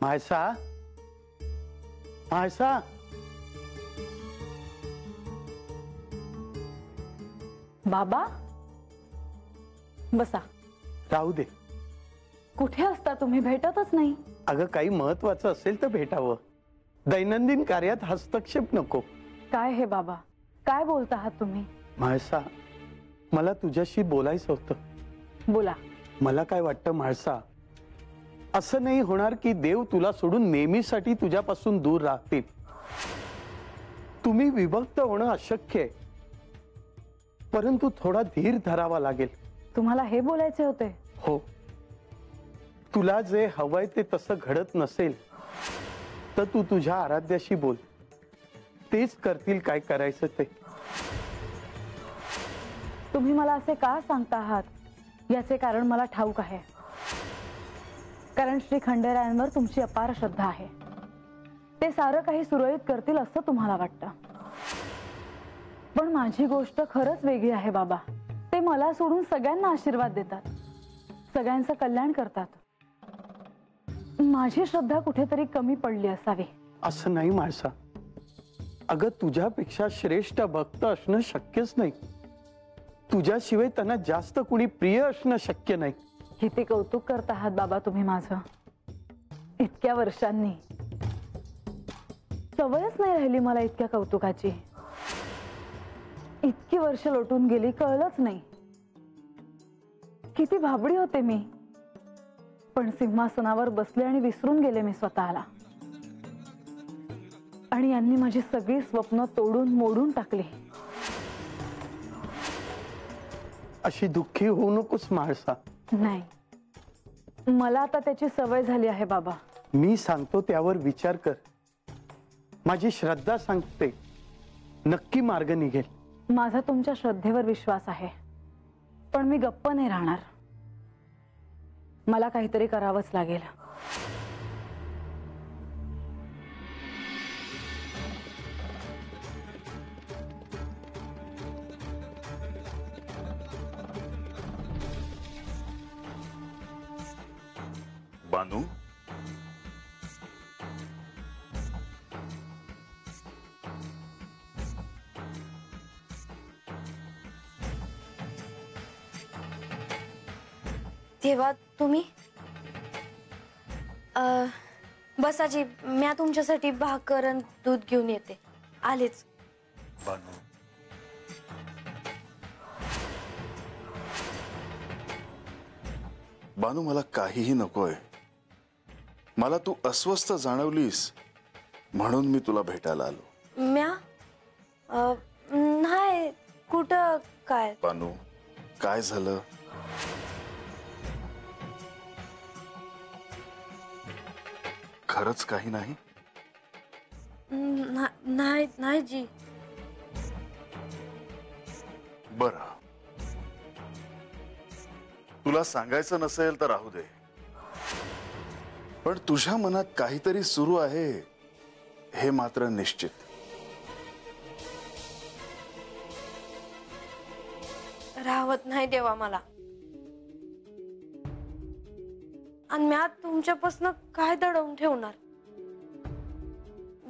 म्हाळसा, म्हाळसा, बाबा बसा. राहू दे. कुठे असता तुम्ही? भेटतच नाही. अगं काही महत्वाचं असेल तर भेटावं. दैनंदिन कार्यात हस्तक्षेप नको. काय हे बाबा, काय बोलत आहात तुम्ही? म्हाळसा, मला तुझ्याशी बोलायचं होतं. बोला. मला काय वाटतं म्हाळसा, असं नाही होणार की देव तुला सोडून नेहमीसाठी तुझ्यापासून दूर राहतील. तुम्ही विभक्त होणं अशक्य आहे, परंतु थोडा धीर धरावा लागेल. तुम्हाला हे बोलायचे होते? हो. तुला जे हवंय ते तसं घडत नसेल तर तू तुझ्या आराध्याशी बोल. तेच करतील काय करायचं ते. तुम्ही मला असे का सांगता आहात याचे कारण मला ठाऊक आहे. कारण श्री खंडेरायांवर तुमची अपार श्रद्धा आहे. ते सारं काही सुरळीत करतील असं तुम्हाला वाटतं. पण माझी गोष्ट खरंच वेगळी आहे बाबा. ते मला सोडून सगळ्यांना आशीर्वाद देतात, सगळ्यांचं कल्याण करतात. माझी श्रद्धा कुठेतरी कमी पडली असावी. असं नाही म्हाळसा. अगं तुझ्यापेक्षा श्रेष्ठ भक्त असणं शक्यच नाही. तुझ्याशिवाय त्यांना जास्त कुणी प्रिय असणं शक्य नाही. किती कौतुक करत आहात बाबा तुम्ही माझं. इतक्या वर्षांनी सवयच नाही राहिली मला इतक्या कौतुकाची. इतकी वर्ष लोटून गेली कळलंच नाही. किती भाबडी होते मी. पण सिंहासनावर बसले आणि विसरून गेले मी स्वतःला. आणि यांनी माझी सगळी स्वप्न तोडून मोडून टाकली. अशी दुःखी होऊ नकोस म्हाळसा. नाही, मला आता त्याची सवय झाली आहे बाबा. मी सांगतो त्यावर विचार कर. माझी श्रद्धा सांगते नक्की मार्ग निघेल. माझा तुमच्या श्रद्धेवर विश्वास आहे, पण मी गप्प नाही राहणार. मला काहीतरी करावंच लागेल. बानू, तेव्हा तुम्ही बसाजी, मी तुमच्यासाठी भाकर आणि दूध घेऊन येते. आलेच. बानू, बानू मला काहीही नकोय. मला तू अस्वस्थ जाणवलीस म्हणून मी तुला भेटायला आलो. म्या नाही कुठं काय. बानू, काय झालं? खरंच काही नाही? नाही नाही जी. बरं, तुला सांगायचं नसेल तर राहू दे. पण तुझ्या मनात काहीतरी सुरू आहे हे मात्र निश्चित. राहत नाही देवा मला. आणि म्या तुमच्यापासून काय दडवून ठेवणार.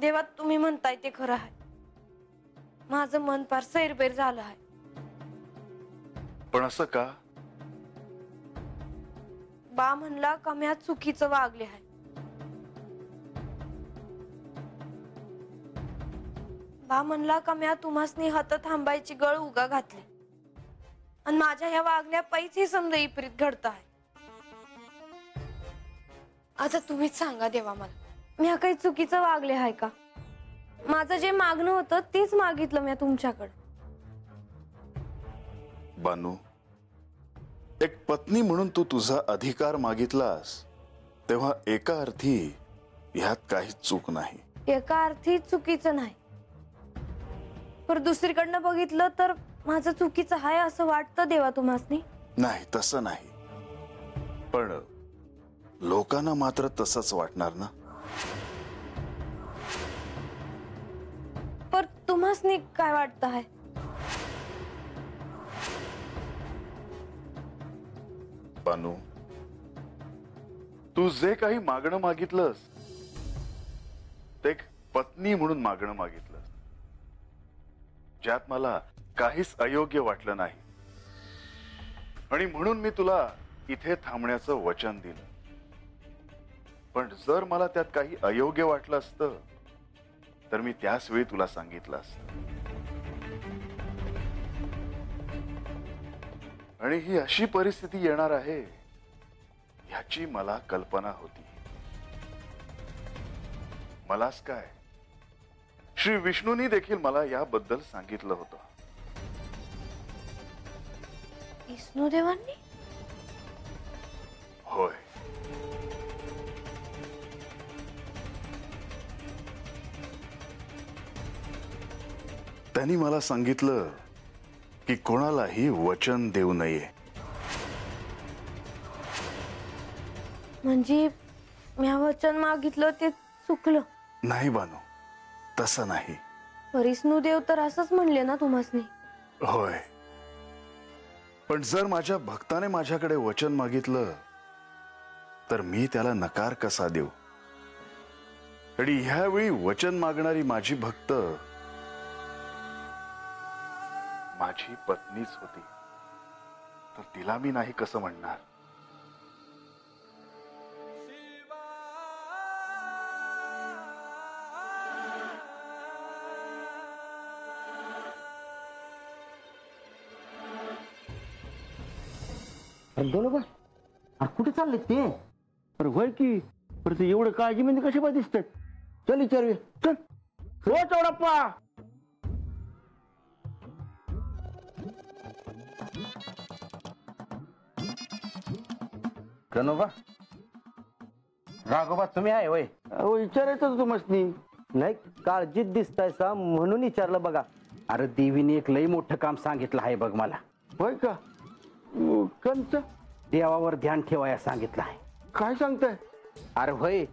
देवा, तुम्ही म्हणताय ते खरं आहे. माझं मन फार सैरबैर झालं आहे. पण असं का? बा म्हणला का म्या चुकीचं वागले आहे. बा म्हणला का म्या तुम्हासनी हात थांबायची गळ उगा घातली. आणि माझ्या ह्या वागण्या पैच ही समजा विपरीत घडत आहे. आता तुम्हीच सांगा देवा मला, मी काही चुकीचं वागले आहे का? माझं जे मागणं होतं तेच मागितलं मी तुमच्याकडे. बानू, एक पत्नी म्हणून तू तुझा अधिकार मागितलास तेव्हा एका अर्थी ह्यात काही चूक नाही. एका अर्थी चुकीचं नाही, पण दुसरीकडनं बघितलं तर माझं चुकीचं आहे असं वाटतं देवा तुम्हासनी. नाही, तसं नाही. पण लोकांना मात्र तसंच वाटणार ना. पर तुम्हासनी काय वाटतं आहे? बानू, तू जे काही मागणं मागितलंस पत्नी म्हणून मागणं मागितलं, ज्यात मला काहीच अयोग्य वाटलं नाही, आणि म्हणून मी तुला इथे थांबण्याचं वचन दिलं. पण जर मला त्यात काही अयोग्य वाटलं असतं तर मी त्याच वेळी तुला सांगितलं असतं. आणि ही अशी परिस्थिती येणार आहे ह्याची मला कल्पना होती. मलाच काय, श्री विष्णूंनी देखील मला याबद्दल सांगितलं होतं. विष्णुदेवांनी? होय. त्यांनी मला सांगितलं की कोणालाही वचन देऊ नये. म्हणजे मी वचन मागितलं ते चुकलं? नाही बानू, तसं नाही. विष्णुदेव तर असंच म्हणले ना तुम्हासनी? होय, पण जर माझ्या भक्ताने माझ्याकडे वचन मागितलं तर मी त्याला नकार कसा देऊ? आणि ह्यावेळी वचन मागणारी माझी भक्त माझी पत्नीच होती, तर तिला मी नाही कसं म्हणणार? बरोबर, कुठे चालले ते? अरे होय की, पण ते एवढं काळजी म्हणजे कशा पाय दिसतात? चल विचारूया, चल. हो चौडप्पा. गणोबा, राघोबा तुम्ही आहे वय? अहो विचारायचं तुम्हाला. नाही, काळजीत दिसताय सा म्हणून विचारलं बघा. अरे देवीने एक लई मोठं काम सांगितलं आहे बघ मला. होय का? कंच देवावर ध्यान ठेवाया सांगितलं आहे. काय सांगताय? अरे होय,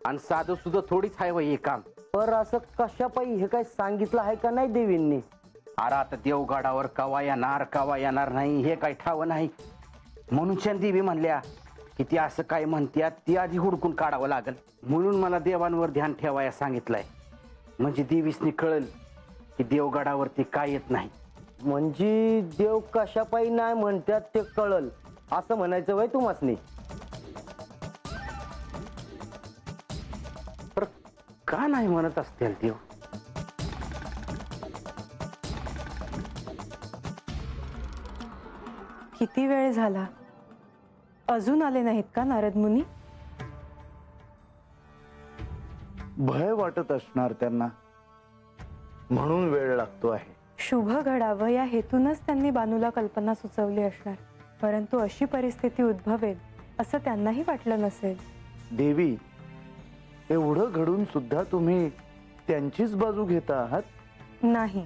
आणि साधं सुद्धा थोडीच आहे वय हे काम. पर असं कशा पायी हे काय सांगितलं आहे का नाही देवींनी? अरे आता देवगडावर कवा येणार नाही हे काय ठाव नाही. म्हणून देवी म्हणल्या की ती असं काय म्हणत्यात ती आधी हुडकून काढावं लागल. म्हणून मला देवांवर ध्यान ठेवाया सांगितलंय, म्हणजे देवीसनी कळल की देवगडावरती काय येत नाही. म्हणजे देव कशा पायी नाही म्हणतात ते कळल असं म्हणायचं वय तुम्हासनी? पर का नाही म्हणत असतील देव? किती वेळ झाला, अजून आले नाहीत का नारद मुनी? भय वाटत असणार त्यांना, म्हणून वेळ लागतो आहे. शुभ घडावं या हेतूनच त्यांनी बानूला कल्पना सुचवली असणार, परंतु अशी परिस्थिती उद्भवेल असं त्यांनाही वाटलं नसेल. देवी, एवढं घडून सुद्धा तुम्ही त्यांचीच बाजू घेता आहात? नाही,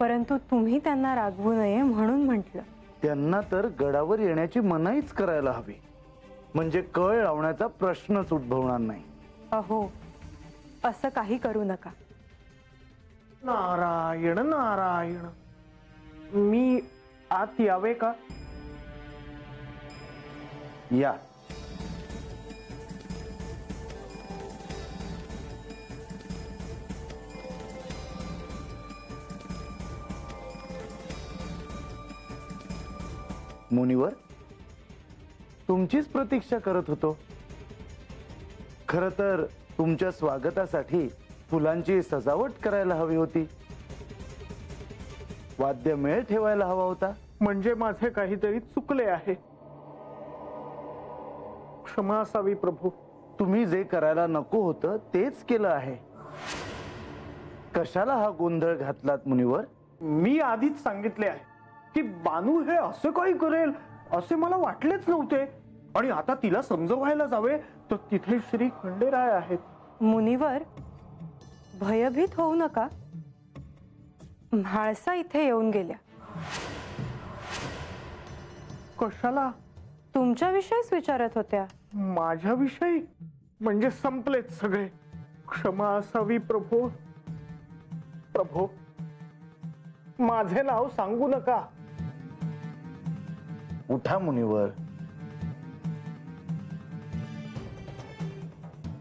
परंतु तुम्ही त्यांना रागवू नये म्हणून म्हटलं. त्यांना तर गडावर येण्याची मनाईच करायला हवी, म्हणजे कळ लावण्याचा प्रश्नच उद्भवणार नाही. अहो, असं काही करू नका. नारायण नारायण. मी आत यावे का? या. मुनिवर, तुमचीच प्रतीक्षा करत होतो. खरं तर तुमच्या स्वागतासाठी फुलांची सजावट करायला हवी होती, वाद्यमेळ ठेवायला हवा होता. म्हणजे माझे काहीतरी चुकले आहे, क्षमा असावी प्रभू. तुम्ही जे करायला नको होतं तेच केलं आहे. कशाला हा गोंधळ घातलात मुनिवर? मी आधीच सांगितले आहे की बानू हे असं काही करेल असे मला वाटलेच नव्हते, आणि आता तिला समजवायला जावे तर तिथे श्री खंडेराय आहेत. मुनिवर, भयभीत होऊ नका. म्हाळसा इथे येऊन गेल्या. कशाला? तुमच्याविषयीच विचारत होत्या. माझ्याविषयी? म्हणजे संपलेच सगळे. क्षमा असावी प्रभू. प्रभू, माझे नाव सांगू नका. उठा मुनिवर.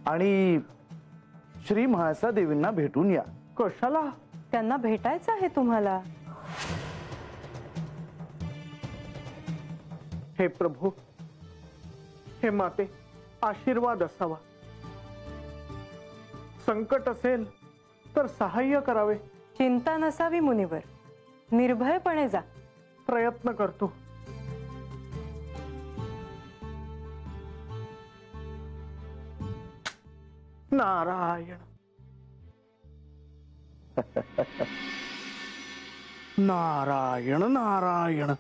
आणि श्री म्हाळसा देवींना भेटून या. कशाला? त्यांना भेटायचं आहे तुम्हाला. हे प्रभू, हे माते, आशीर्वाद असावा. संकट असेल तर सहाय्य करावे. चिंता नसावी मुनिवर, निर्भयपणे जा. प्रयत्न करतो. नारायण नारायण नारायण.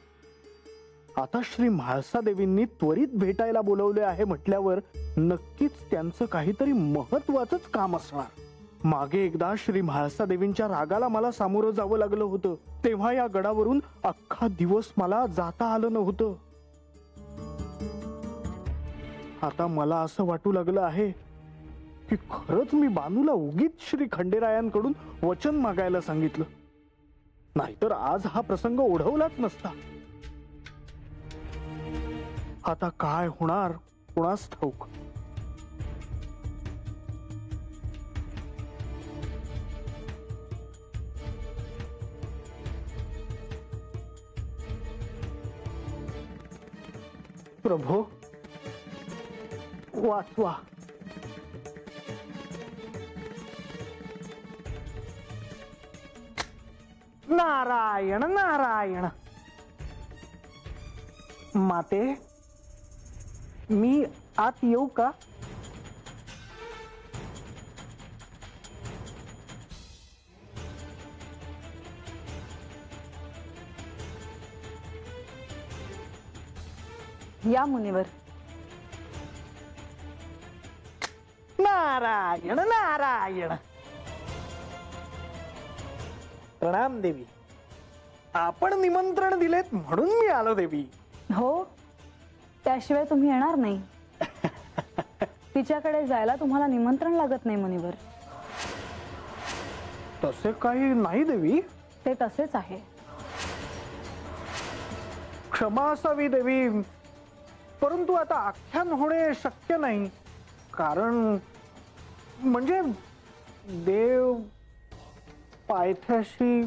आता श्री म्हाळसा देवींनी त्वरित भेटायला बोलवले आहे म्हटल्यावर नक्कीच त्यांचं काहीतरी महत्वाचंच काम असणार. मागे एकदा श्री म्हाळसा देवींच्या रागाला मला सामोरं जावं लागलं होतं, तेव्हा या गडावरून अख्खा दिवस मला जाता आलं नव्हतं. आता मला असं वाटू लागलं आहे की खरंच मी बानूला उगीच श्री खंडेरायांकडून वचन मागायला सांगितलं, नाहीतर आज हा प्रसंग ओढवलाच नसता. आता काय होणार कुणास ठाऊक. प्रभो वाचवा. नारायण नारायण. माते, मी आत येऊ का? या मुनिवर. नारायण नारायण. प्रणाम देवी. आपण निमंत्रण दिलेत म्हणून मी आलो देवी. हो, त्याशिवाय तुम्ही येणार नाही. तिच्याकडे जायला तुम्हाला निमंत्रण लागत नाही मुनिवर. तसे काही नाही देवी. ते तसेच आहे. क्षमा असावी देवी, परंतु आता आख्यान होणे शक्य नाही. कारण म्हणजे देव पायथ्याशी.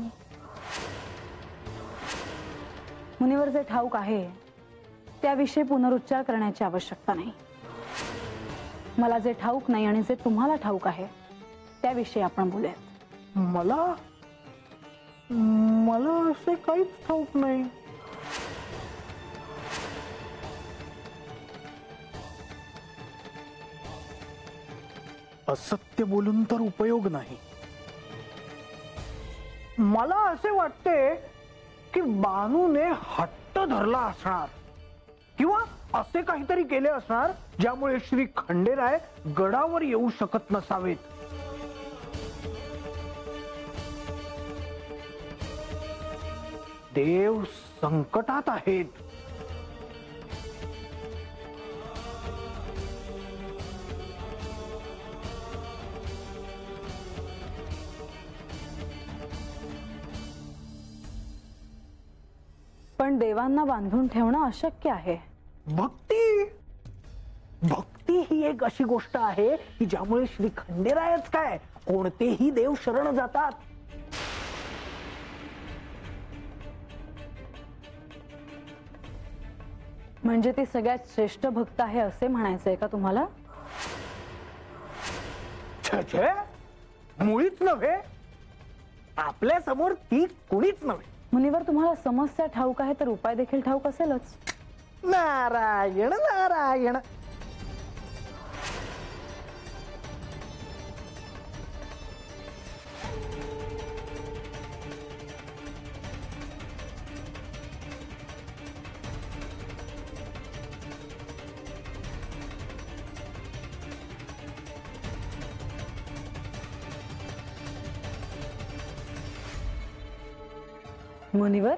मुनिवर, जे ठाऊक आहे त्याविषयी पुनरुच्चार करण्याची आवश्यकता नाही. मला जे ठाऊक नाही आणि जे तुम्हाला ठाऊक आहे त्याविषयी आपण बोलूयात. मला असे काहीच ठाऊक नाही. असत्य बोलून तर उपयोग नाही. मला असे वाटते की बानूने हट्ट धरला असणार किंवा असे काहीतरी केले असणार ज्यामुळे श्री खंडेराय गडावर येऊ शकत नसावेत. देव संकटात आहेत. पण देवांना बांधून ठेवणं अशक्य आहे. भक्ती ही एक अशी गोष्ट आहे की ज्यामुळे श्री खंडेरायच काय कोणतेही देव शरण जातात. म्हणजे ती सगळ्यात श्रेष्ठ भक्त आहे असे म्हणायचंय का तुम्हाला? छे, मुळीच नव्हे. आपल्या समोर ती कुणीच नव्हे. मुनिवर, तुम्हाला समस्या ठाऊक आहे तर उपाय देखील ठाऊक असेलच. नारायण नारायण. मुनिवर,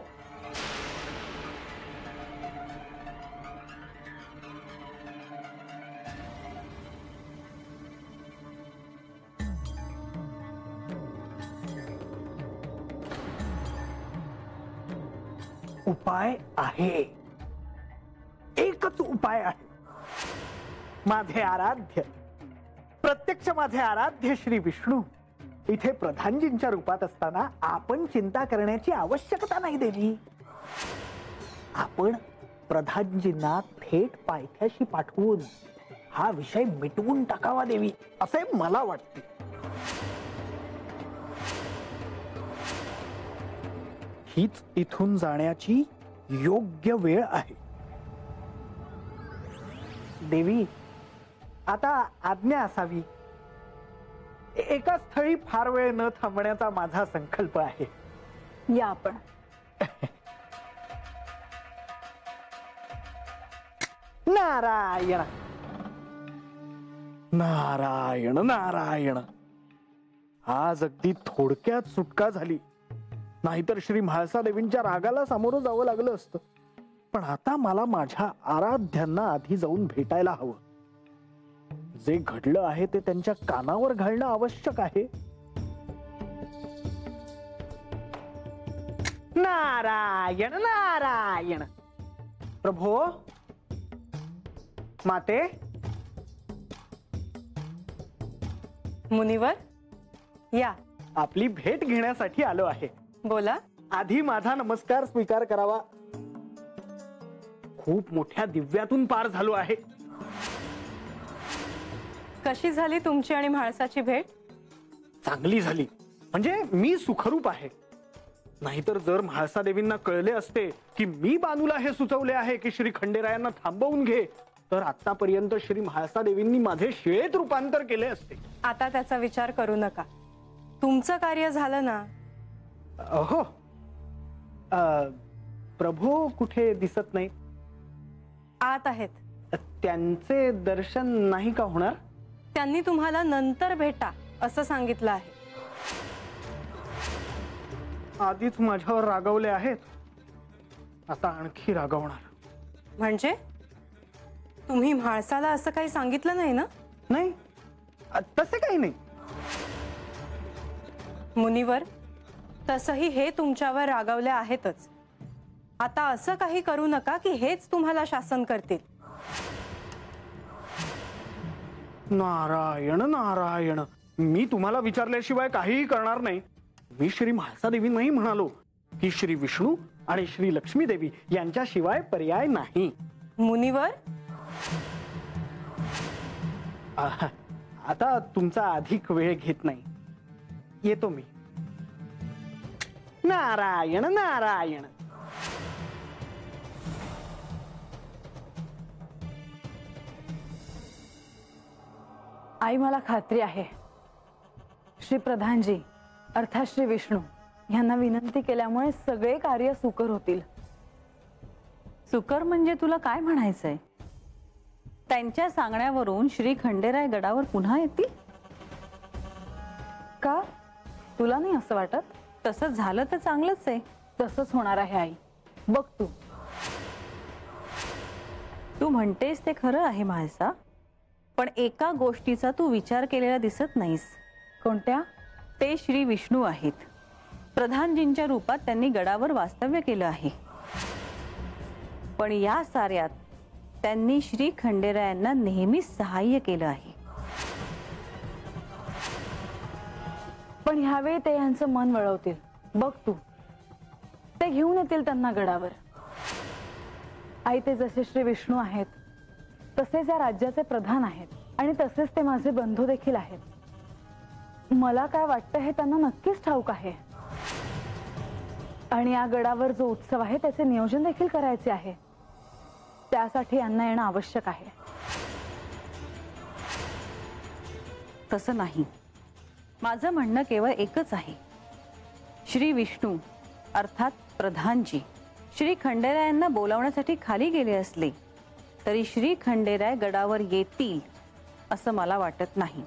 उपाय आहे. एकच उपाय आहे. माझे आराध्य प्रत्यक्ष माझे आराध्य श्री विष्णू इथे प्रधानजींच्या रूपात असताना आपण चिंता करण्याची आवश्यकता नाही देवी. आपण प्रधानजींना थेट पायथ्याशी पाठवून हा विषय मिटवून टाकावा देवी, असे मला वाटते. हीच इथून जाण्याची योग्य वेळ आहे. देवी, आता आज्ञा असावी. एका स्थळी फार वेळ न थांबण्याचा माझा संकल्प आहे. या आपण. नारायण नारायण नारायण. आज अगदी थोडक्यात सुटका झाली, नाहीतर श्री म्हाळसा देवींच्या रागाला सामोरं जावं लागलं असतं. पण आता मला माझ्या आराध्यांना आधी जाऊन भेटायला हवं. जे घडलं आहे ते त्यांच्या कानावर घालणं आवश्यक आहे. नारायण नारायण. प्रभो, माते, मुनिवर या. आपली भेट घेण्यासाठी आलो आहे. बोला. आधी माझा नमस्कार स्वीकार करावा. खूप मोठ्या दिव्यातून पार झालो आहे. कशी झाली तुमची आणि म्हाळसाची भेट? चांगली झाली. म्हणजे मी सुखरूप आहे. नाहीतर जर म्हाळसा देवींना कळले असते की मी बानूला हे सुचवले आहे की श्री खंडेरायांना थांबवून घे, तर आतापर्यंत श्री म्हाळसा देवींनी माझे शिळेत रूपांतर केले असते. आता त्याचा विचार करू नका. तुमचं कार्य झालं ना. हो. प्रभू कुठे दिसत नाही? आत आहेत. त्यांचे दर्शन नाही का होणार? त्यांनी तुम्हाला नंतर भेटा असं सांगितलं आहे. आधीच माझ्यावर रागवले आहेत, आता आणखी रागवणार. म्हणजे तुम्ही म्हाळसाला असं काही सांगितलं नाही ना? नाही, तसे काही नाही. मुनिवर, तसंही हे तुमच्यावर रागवले आहेतच. आता असं काही करू नका की हेच तुम्हाला शासन करतील. नारायण नारायण. मी तुम्हाला विचारल्याशिवाय काहीही करणार नाही. मी श्री म्हाळसा देवींनाही म्हणालो की श्री विष्णू आणि श्री लक्ष्मी देवी यांच्याशिवाय पर्याय नाही. मुनिवर, आता तुमचा अधिक वेळ घेत नाही, येतो मी. नारायण नारायण. आई, मला खात्री आहे श्री प्रधानजी अर्थात श्री विष्णू यांना विनंती केल्यामुळे सगळे कार्य सुकर होतील. सुकर म्हणजे तुला काय म्हणायचंय? त्यांच्या सांगण्यावरून श्री खंडेराय गडावर पुन्हा येतील का? तुला नाही असं वाटत? तसं झालं तर चांगलंच आहे. तसंच होणार आहे आई. बघ तू म्हणतेस ते खरं आहे म्हाळसा, पण एका गोष्टीचा तू विचार केलेला दिसत नाहीस. कोणत्या? ते श्री विष्णू आहेत. प्रधानजींच्या रूपात त्यांनी गडावर वास्तव्य केलं आहे, पण या साऱ्यात त्यांनी श्री खंडेरायांना नेहमीच सहाय्य केलं आहे. पण ह्यावेळी ते यांचं मन वळवतील. बघ तू, ते घेऊन येतील त्यांना गडावर. आई, ते जसे श्री विष्णू आहेत तसेच या राज्याचे प्रधान आहेत आणि तसेच ते माझे बंधू देखील आहेत. मला काय वाटतं हे त्यांना नक्कीच ठाऊक आहे. आणि या गडावर जो उत्सव आहे त्याचे नियोजन देखील करायचे आहे. त्यासाठी यांना येणं आवश्यक आहे. तसं नाही. माझं म्हणणं केवळ एकच आहे. श्री विष्णू अर्थात प्रधानजी श्री खंडेरायांना बोलावण्यासाठी खाली गेले असले तरी श्री खंडेराय गडावर येतील असं मला वाटत नाही.